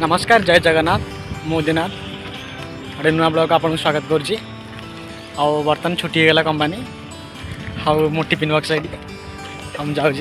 नमस्कार जय जगन्नाथ मोदीनाथ गोटे नुआ ब्लॉग आपको स्वागत करुँची बर्तमान छुट्टी होगा कंपनी आउ मो टिफिन बक्स ये हम जाऊँ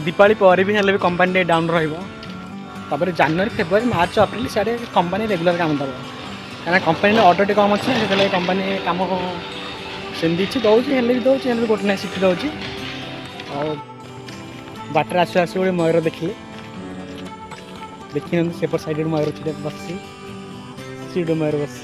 दीपावली पर भी हेल्ले भी कंपनी डाउन रही जनवरी फेब्रुआरी मार्च अप्रिल सारे कंपनी रेगुलर काम दब क्या कंपनी ऑर्डर टे कम अच्छे से कंपनी कम सेमती दौर भी दौर गोटे ना सीट दौर बाटर आसु आसु गोटे मयूर देखिए देखी सेपट साइड मयूर बस सीट मयूर बस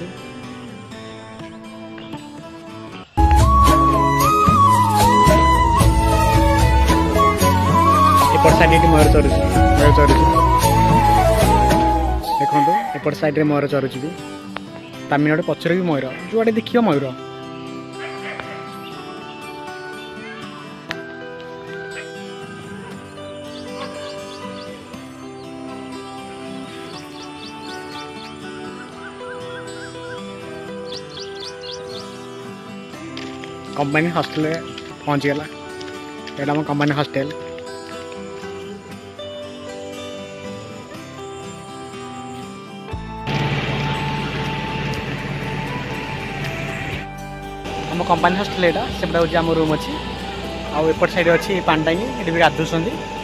एपट साइड मयूर चरुच देखो एपट साइड मयूर चरुच भी तामिलनाडु पचर भी मयूर जो देखिए मयूर कंपनी हॉस्टल पहुँच गला यहाँ आम कंपनी हॉस्टल आम कंपनी हॉस्टल यहाँ से हूँ आम रूम अच्छी आउ एपट साइड अच्छी पांडांगी ये भी गाधुंट